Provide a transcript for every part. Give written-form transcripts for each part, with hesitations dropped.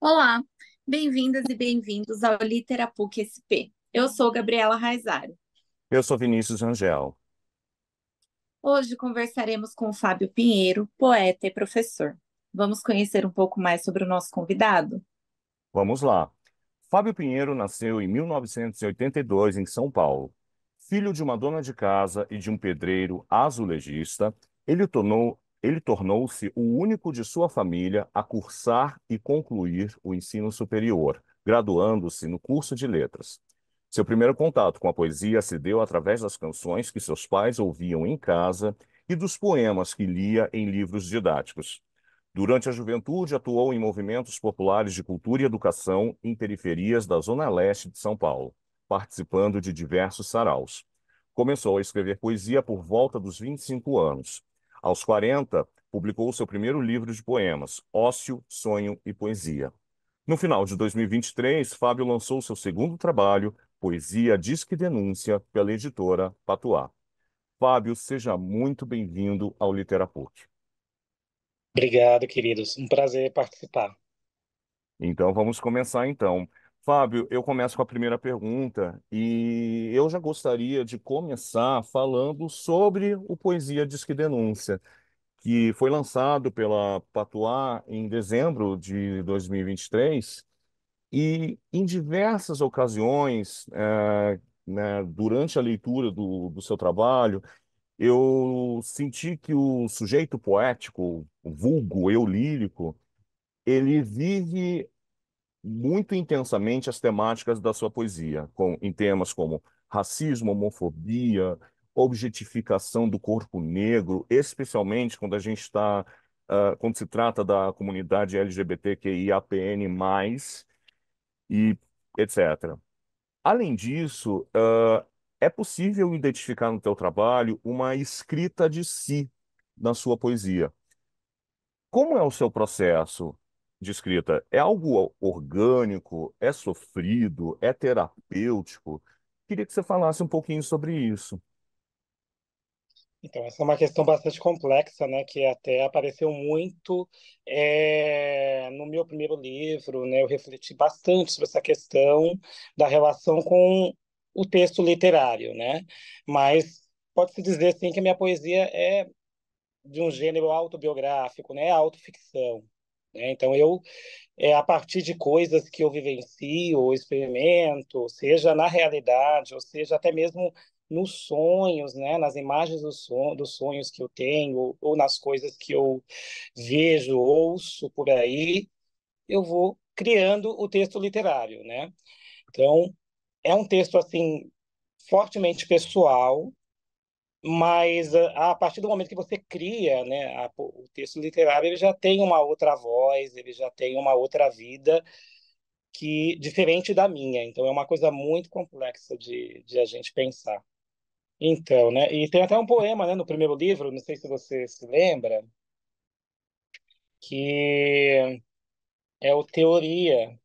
Olá, bem-vindas e bem-vindos ao Literapuc SP. Eu sou Gabriela Raizari. Eu sou Vinícius Rangel. Hoje conversaremos com o Fábio Pinheiro, poeta e professor. Vamos conhecer um pouco mais sobre o nosso convidado? Vamos lá. Fábio Pinheiro nasceu em 1982 em São Paulo. Filho de uma dona de casa e de um pedreiro azulejista, ele tornou-se o único de sua família a cursar e concluir o ensino superior, graduando-se no curso de letras. Seu primeiro contato com a poesia se deu através das canções que seus pais ouviam em casa e dos poemas que lia em livros didáticos. Durante a juventude, atuou em movimentos populares de cultura e educação em periferias da Zona Leste de São Paulo, participando de diversos saraus. Começou a escrever poesia por volta dos 25 anos. Aos 40, publicou seu primeiro livro de poemas, Ócio, Sonho e Poesia. No final de 2023, Fábio lançou seu segundo trabalho, Poesia Disque Denúncia, pela editora Patuá. Fábio, seja muito bem-vindo ao Literapuc. Obrigado, queridos. Um prazer participar. Então, vamos começar então. Fábio, eu começo com a primeira pergunta e eu já gostaria de começar falando sobre o Poesia Disque Denúncia, que foi lançado pela Patuá em dezembro de 2023 e em diversas ocasiões, né, durante a leitura do seu trabalho, eu senti que o sujeito poético, o vulgo eu lírico, ele vive muito intensamente as temáticas da sua poesia, em temas como racismo, homofobia, objetificação do corpo negro, especialmente quando a gente está, quando se trata da comunidade LGBTQIAPN+, e etc. Além disso, é possível identificar no teu trabalho uma escrita de si na sua poesia. Como é o seu processo de escrita? É algo orgânico? É sofrido? É terapêutico? Queria que você falasse um pouquinho sobre isso. Então, essa é uma questão bastante complexa, né, que até apareceu muito no meu primeiro livro, né, eu refleti bastante sobre essa questão da relação com o texto literário, né, mas pode-se dizer, sim, que a minha poesia é de um gênero autobiográfico, né, autoficção, né, então a partir de coisas que eu vivencio ou experimento, seja na realidade, ou seja até mesmo nos sonhos, né, nas imagens dos sonhos que eu tenho, ou nas coisas que eu vejo, ouço por aí, eu vou criando o texto literário, né? Então, é um texto assim fortemente pessoal, mas a partir do momento que você cria, né, o texto literário, ele já tem uma outra voz, ele já tem uma outra vida que diferente da minha. Então é uma coisa muito complexa de a gente pensar. Então, né? E tem até um poema, né, no primeiro livro, não sei se você se lembra, que é o Teoria.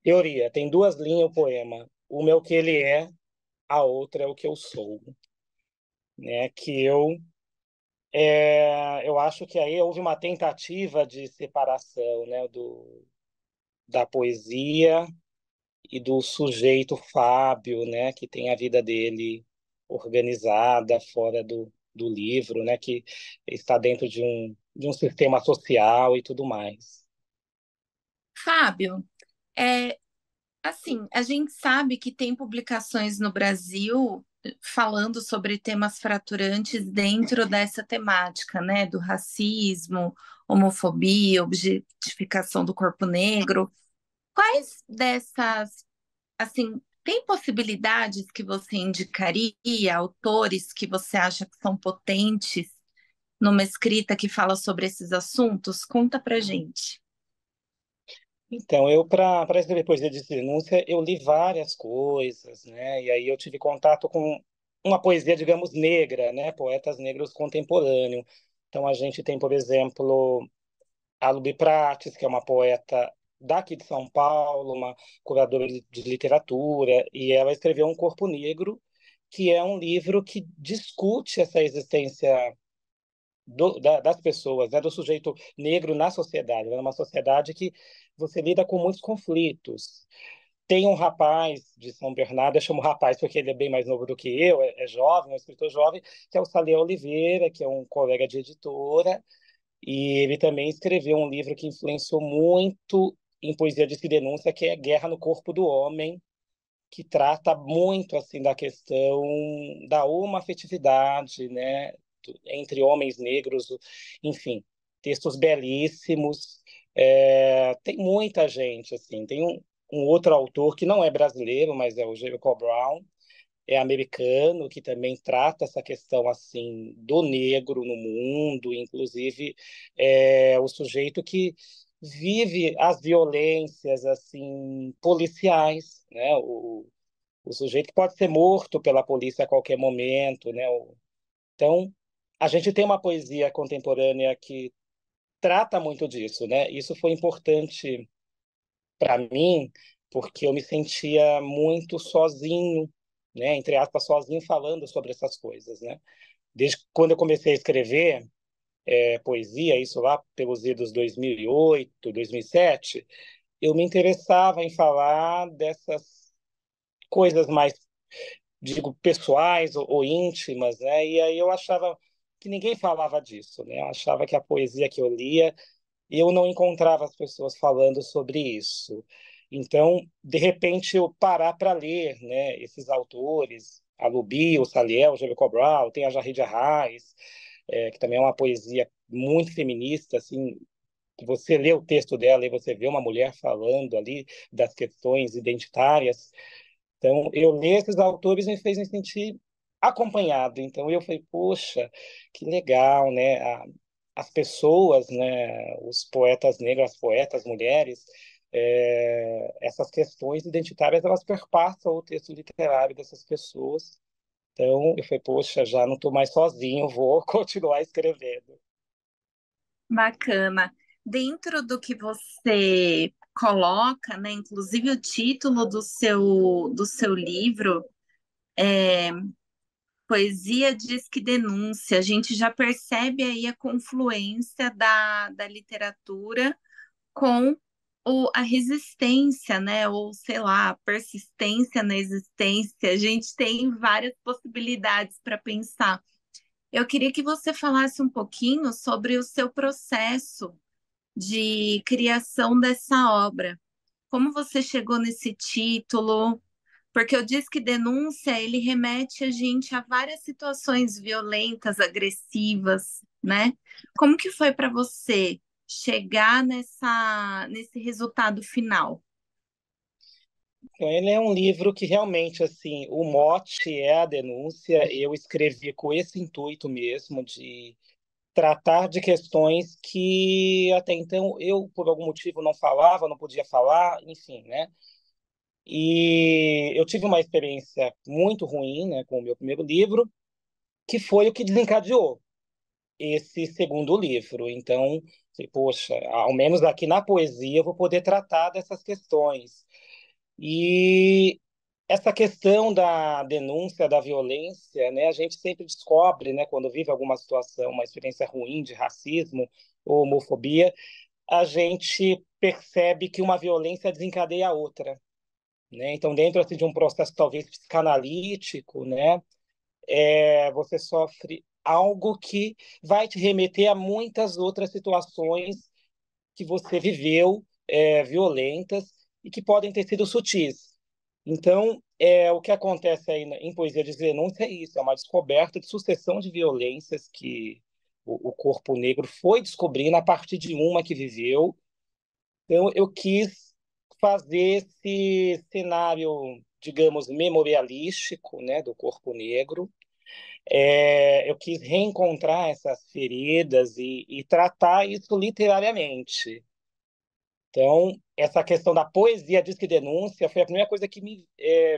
Teoria. Tem duas linhas o poema. Uma é o que ele é, a outra é o que eu sou, né? Eu acho que aí houve uma tentativa de separação, né, da poesia e do sujeito Fábio, né, que tem a vida dele organizada fora do livro, né, que está dentro de um sistema social e tudo mais. Fábio, é, assim, a gente sabe que tem publicações no Brasil falando sobre temas fraturantes dentro dessa temática, né, do racismo, homofobia, objetificação do corpo negro. Quais dessas, assim, tem possibilidades que você indicaria, autores que você acha que são potentes numa escrita que fala sobre esses assuntos? Conta pra gente. Então, eu, para escrever poesia de denúncia, eu li várias coisas, né? E aí eu tive contato com uma poesia, digamos, negra, né? Poetas negros contemporâneos. Então, a gente tem, por exemplo, a Luby Prates, que é uma poeta daqui de São Paulo, uma curadora de literatura, e ela escreveu Um Corpo Negro, que é um livro que discute essa existência das pessoas, né, do sujeito negro na sociedade. É uma sociedade que você lida com muitos conflitos. Tem um rapaz de São Bernardo, eu chamo rapaz porque ele é bem mais novo do que eu, é jovem, é um escritor jovem, que é o Salê Oliveira, que é um colega de editora, e ele também escreveu um livro que influenciou muito em poesia de denúncia, que é Guerra no Corpo do Homem, que trata muito assim da questão da homoafetividade, né, entre homens negros, enfim, textos belíssimos. Tem muita gente assim, tem um outro autor que não é brasileiro, mas é o Jericho Brown, é americano, que também trata essa questão assim do negro no mundo, inclusive é o sujeito que vive as violências assim policiais, né? O sujeito que pode ser morto pela polícia a qualquer momento, né? Então, a gente tem uma poesia contemporânea que trata muito disso, né? Isso foi importante para mim, porque eu me sentia muito sozinho, né? Entre aspas, sozinho falando sobre essas coisas, né? Desde quando eu comecei a escrever poesia, isso lá pelos idos 2008, 2007, eu me interessava em falar dessas coisas mais, digo, pessoais ou íntimas, né? E aí eu achava que ninguém falava disso, né? Eu achava que a poesia que eu lia, eu não encontrava as pessoas falando sobre isso. Então, de repente, eu parar para ler, né, esses autores, a Luby, o Saliel, o Jericho Brown, tem a Jarrid Arraes, que também é uma poesia muito feminista, assim, que você lê o texto dela e você vê uma mulher falando ali das questões identitárias. Então, eu ler esses autores me fez me sentir acompanhado. Então, eu falei, poxa, que legal, né? As pessoas, né? Os poetas negros, as poetas mulheres, essas questões identitárias, elas perpassam o texto literário dessas pessoas. Então, eu falei, poxa, já não estou mais sozinho, vou continuar escrevendo. Bacana. Dentro do que você coloca, né, inclusive o título do seu livro, é, Poesia diz que denúncia, a gente já percebe aí a confluência da literatura com a resistência, né? Ou sei lá, a persistência na existência. A gente tem várias possibilidades para pensar. Eu queria que você falasse um pouquinho sobre o seu processo de criação dessa obra. Como você chegou nesse título? Porque eu disse que denúncia, ele remete a gente a várias situações violentas, agressivas, né? Como que foi para você chegar nesse resultado final? Então, ele é um livro que realmente, assim, o mote é a denúncia. Eu escrevi com esse intuito mesmo de tratar de questões que até então eu, por algum motivo, não falava, não podia falar, enfim, né? E eu tive uma experiência muito ruim, né, com o meu primeiro livro, que foi o que desencadeou esse segundo livro. Então, falei, poxa, ao menos aqui na poesia eu vou poder tratar dessas questões. E essa questão da denúncia da violência, né, a gente sempre descobre, né, quando vive alguma situação, uma experiência ruim de racismo ou homofobia, a gente percebe que uma violência desencadeia a outra, né? Então, dentro assim, de um processo talvez psicanalítico, né, você sofre algo que vai te remeter a muitas outras situações que você viveu, violentas e que podem ter sido sutis. Então, o que acontece aí em Poesia de Denúncia é isso, é uma descoberta de sucessão de violências que o corpo negro foi descobrindo a partir de uma que viveu. Então, eu quis fazer esse cenário, digamos, memorialístico, né, do corpo negro. Eu quis reencontrar essas feridas e tratar isso literariamente. Então, essa questão da poesia diz que denúncia foi a primeira coisa que me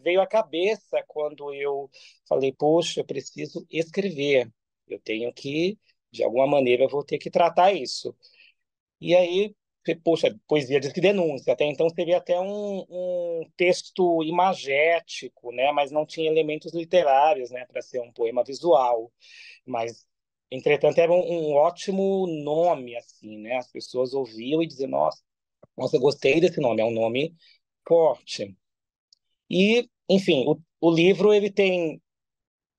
veio à cabeça quando eu falei, poxa, eu preciso escrever. Eu tenho que, de alguma maneira, eu vou ter que tratar isso. E aí, poxa, poesia diz que denúncia. Até então seria até um texto imagético, né? Mas não tinha elementos literários, né? Para ser um poema visual. Mas Entretanto, era um ótimo nome, assim, né? As pessoas ouviam e diziam, nossa, eu gostei desse nome, é um nome forte. E, enfim, o livro ele tem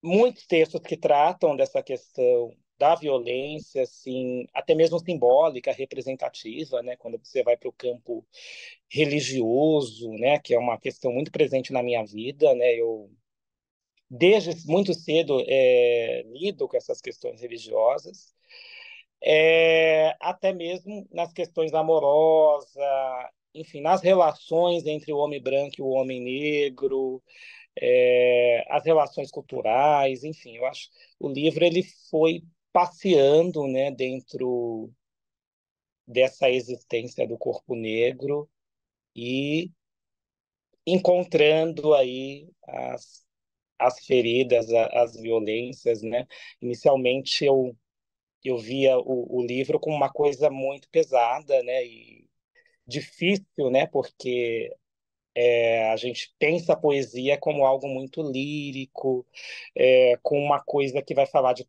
muitos textos que tratam dessa questão da violência, assim, até mesmo simbólica, representativa, né? Quando você vai para o campo religioso, né? Que é uma questão muito presente na minha vida, né? Eu desde muito cedo lido com essas questões religiosas, até mesmo nas questões amorosas, enfim, nas relações entre o homem branco e o homem negro, as relações culturais, enfim, eu acho o livro ele foi passeando, né, dentro dessa existência do corpo negro e encontrando aí as feridas, as violências, né? Inicialmente eu via o livro como uma coisa muito pesada, né? E difícil, né? Porque a gente pensa a poesia como algo muito lírico, com uma coisa que vai falar de,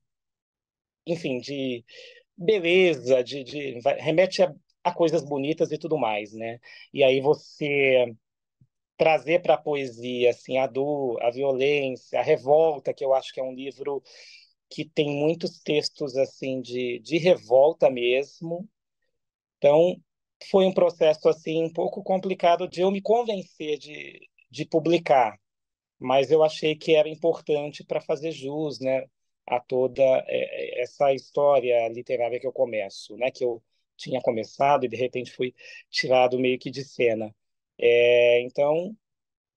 enfim, de beleza, remete a coisas bonitas e tudo mais, né? E aí você trazer para a poesia assim a dor, a violência, a revolta, que eu acho que é um livro que tem muitos textos assim de revolta mesmo. Então, foi um processo assim um pouco complicado de eu me convencer de publicar, mas eu achei que era importante para fazer jus, né, a toda essa história literária que eu começo, né, que eu tinha começado e de repente fui tirado meio que de cena. Então,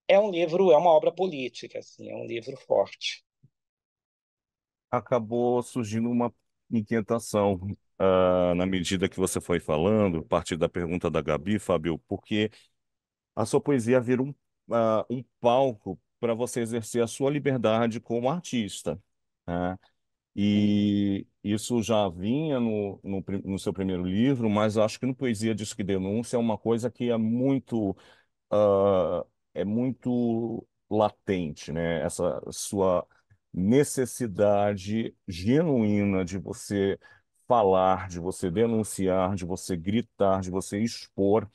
é um livro, é uma obra política, assim, é um livro forte. Acabou surgindo uma inquietação, na medida que você foi falando, a partir da pergunta da Gabi, Fábio, porque a sua poesia vira um palco para você exercer a sua liberdade como artista, né? E isso já vinha no seu primeiro livro, mas acho que no Poesia Diz que Denúncia é uma coisa que ah, é muito latente, né? Essa sua necessidade genuína de você falar, de você denunciar, de você gritar, de você expor.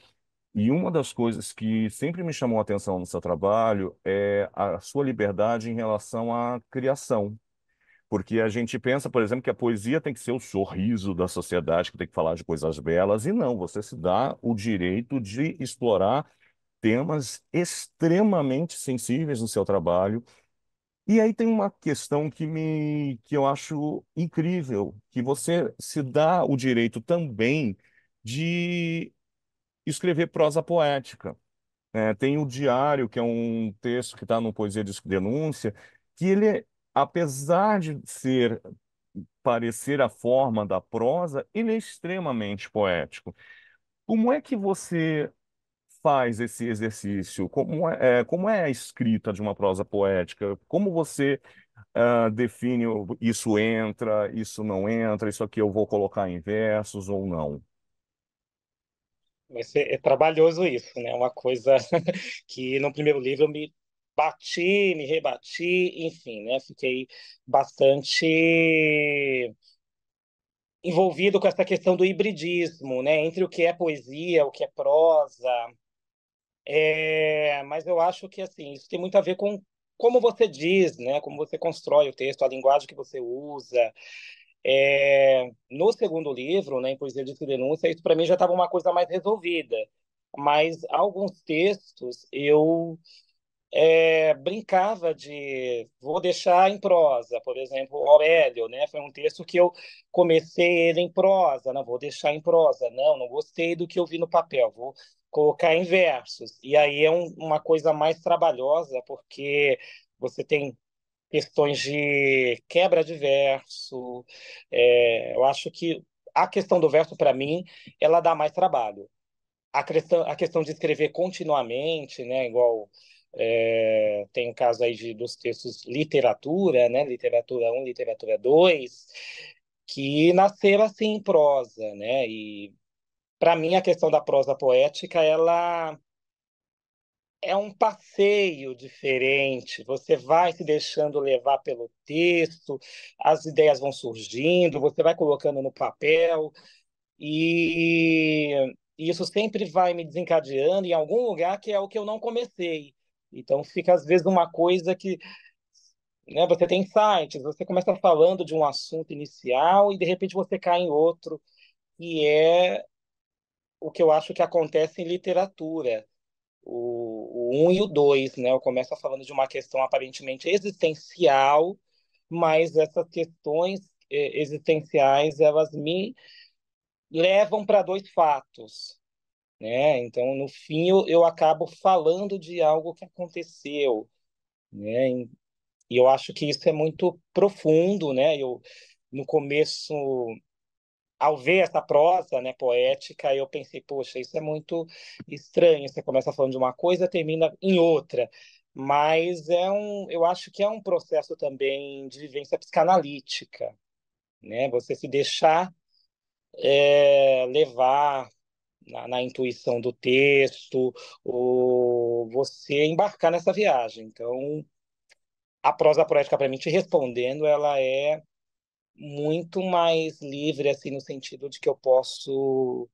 E uma das coisas que sempre me chamou a atenção no seu trabalho é a sua liberdade em relação à criação. Porque a gente pensa, por exemplo, que a poesia tem que ser o sorriso da sociedade, que tem que falar de coisas belas, e não, você se dá o direito de explorar temas extremamente sensíveis no seu trabalho. E aí tem uma questão que eu acho incrível, que você se dá o direito também de escrever prosa poética. Tem o Diário, que é um texto que está no Poesia de Denúncia, que ele, apesar de parecer a forma da prosa, ele é extremamente poético. Como é que você faz esse exercício? Como é a escrita de uma prosa poética? Como você define isso entra, isso não entra, isso aqui eu vou colocar em versos ou não? Vai ser trabalhoso isso, né? Uma coisa que no primeiro livro eu me bati, me rebati, enfim, né? Fiquei bastante envolvido com essa questão do hibridismo, né? Entre o que é poesia, o que é prosa. Mas eu acho que assim isso tem muito a ver com como você diz, né? Como você constrói o texto, a linguagem que você usa. No segundo livro, né, em Poesia de Denúncia, isso para mim já estava uma coisa mais resolvida. Mas alguns textos eu brincava de vou deixar em prosa, por exemplo, Aurélio, né? Foi um texto que eu comecei ele em prosa, não vou deixar em prosa, não gostei do que eu vi no papel, vou colocar em versos. E aí é uma coisa mais trabalhosa, porque você tem questões de quebra de verso. Eu acho que a questão do verso, para mim, ela dá mais trabalho. A questão de escrever continuamente, né, igual tem o caso aí dos textos literatura, né, literatura um, literatura 2, que nasceram assim em prosa, né, e para mim a questão da prosa poética, é um passeio diferente. Você vai se deixando levar pelo texto, as ideias vão surgindo, você vai colocando no papel, e isso sempre vai me desencadeando em algum lugar que é o que eu não comecei. Então fica às vezes uma coisa que, né, você tem insights, você começa falando de um assunto inicial e de repente você cai em outro, e é o que eu acho que acontece em literatura. O um e o dois, né? Eu começo falando de uma questão aparentemente existencial, mas essas questões existenciais, elas me levam para dois fatos, né? Então, no fim, eu acabo falando de algo que aconteceu, né? E eu acho que isso é muito profundo, né? Eu, no começo, ao ver essa prosa, né, poética, eu pensei, poxa, isso é muito estranho. Você começa falando de uma coisa, termina em outra. Mas eu acho que é um processo também de vivência psicanalítica, né? Você se deixar levar na intuição do texto, ou você embarcar nessa viagem. Então, a prosa poética, para mim, te respondendo, ela é muito mais livre, assim, no sentido de que eu posso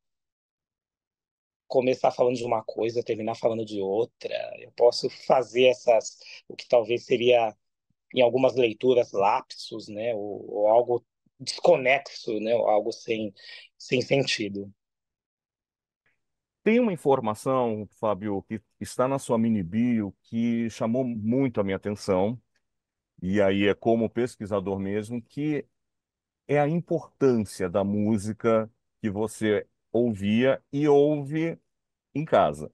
começar falando de uma coisa, terminar falando de outra. Eu posso fazer o que talvez seria, em algumas leituras, lapsos, né? Ou algo desconexo, né? Ou algo sem sentido. Tem uma informação, Fábio, que está na sua mini bio que chamou muito a minha atenção, e aí é como pesquisador mesmo, que é a importância da música que você ouvia e ouve em casa.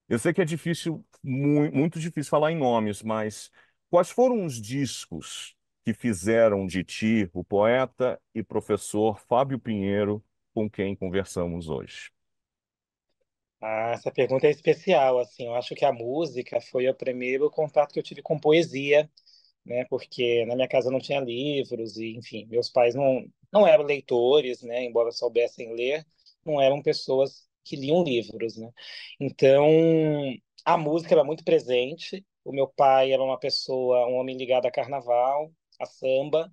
Eu sei que é difícil, muito difícil falar em nomes, mas quais foram os discos que fizeram de ti o poeta e professor Fábio Pinheiro, com quem conversamos hoje? Ah, essa pergunta é especial, assim. Eu acho que a música foi o primeiro contato que eu tive com poesia, né? Porque na minha casa não tinha livros e, enfim, meus pais não eram leitores, né? Embora soubessem ler, não eram pessoas que liam livros, né? Então, a música era muito presente. O meu pai era uma pessoa, um homem ligado a carnaval, a samba,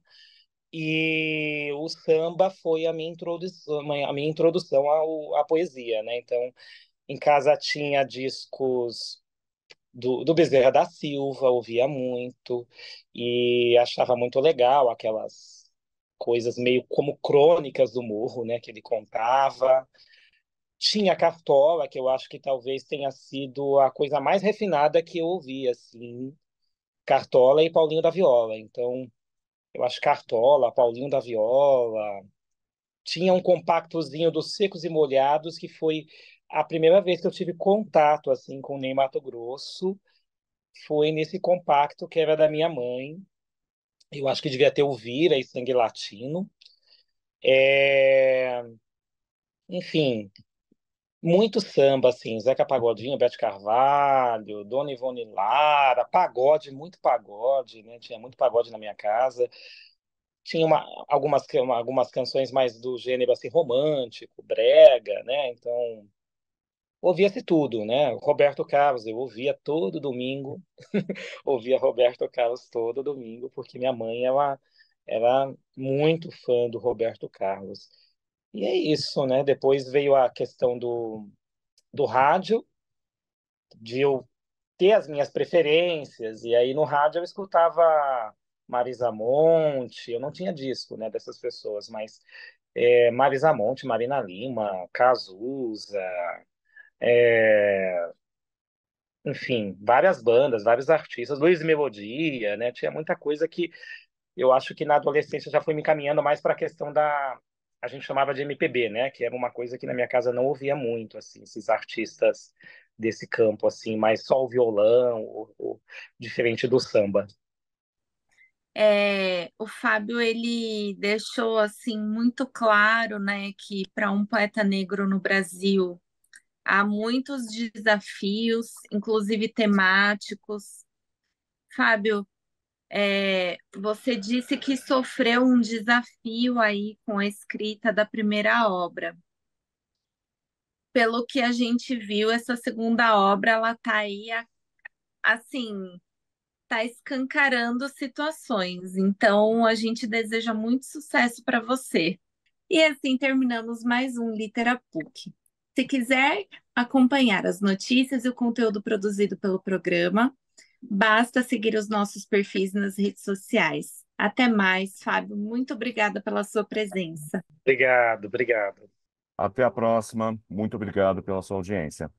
e o samba foi a minha introdução à poesia, né? Então, em casa tinha discos do Bezerra da Silva, ouvia muito e achava muito legal aquelas coisas meio como crônicas do Morro, né, que ele contava. Tinha Cartola, que eu acho que talvez tenha sido a coisa mais refinada que eu ouvi, assim, Cartola e Paulinho da Viola. Então, eu acho Cartola, Paulinho da Viola. Tinha um compactozinho dos Secos e Molhados, que foi a primeira vez que eu tive contato assim com o Ney Matogrosso. Foi nesse compacto que era da minha mãe. Eu acho que devia ter o Vira e Sangue Latino. É... Enfim, muito samba, assim. Zeca Pagodinho, Bete Carvalho, Dona Ivone Lara, pagode, muito pagode, né? Tinha muito pagode na minha casa. Tinha algumas canções mais do gênero assim, romântico, brega, né? Então, ouvia-se tudo, né? Roberto Carlos, eu ouvia todo domingo, ouvia Roberto Carlos todo domingo, porque minha mãe ela era muito fã do Roberto Carlos. E é isso, né? Depois veio a questão do rádio, de eu ter as minhas preferências, e aí no rádio eu escutava Marisa Monte, eu não tinha disco, né, dessas pessoas, mas Marisa Monte, Marina Lima, Cazuza, é, enfim, várias bandas, vários artistas, Luiz e Melodia, né? Tinha muita coisa que eu acho que na adolescência já foi me encaminhando mais para a questão a gente chamava de MPB, né? Que era uma coisa que na minha casa não ouvia muito, assim, esses artistas desse campo, assim, mais só o violão, diferente do samba. O Fábio ele deixou assim muito claro, né, que para um poeta negro no Brasil há muitos desafios, inclusive temáticos. Fábio, você disse que sofreu um desafio aí com a escrita da primeira obra. pelo que a gente viu, essa segunda obra, ela tá aí, assim, tá escancarando situações. Então, a gente deseja muito sucesso para você. E assim terminamos mais um Litera PUC. Se quiser acompanhar as notícias e o conteúdo produzido pelo programa, basta seguir os nossos perfis nas redes sociais. Até mais, Fábio. Muito obrigada pela sua presença. Obrigado, obrigado. Até a próxima. Muito obrigado pela sua audiência.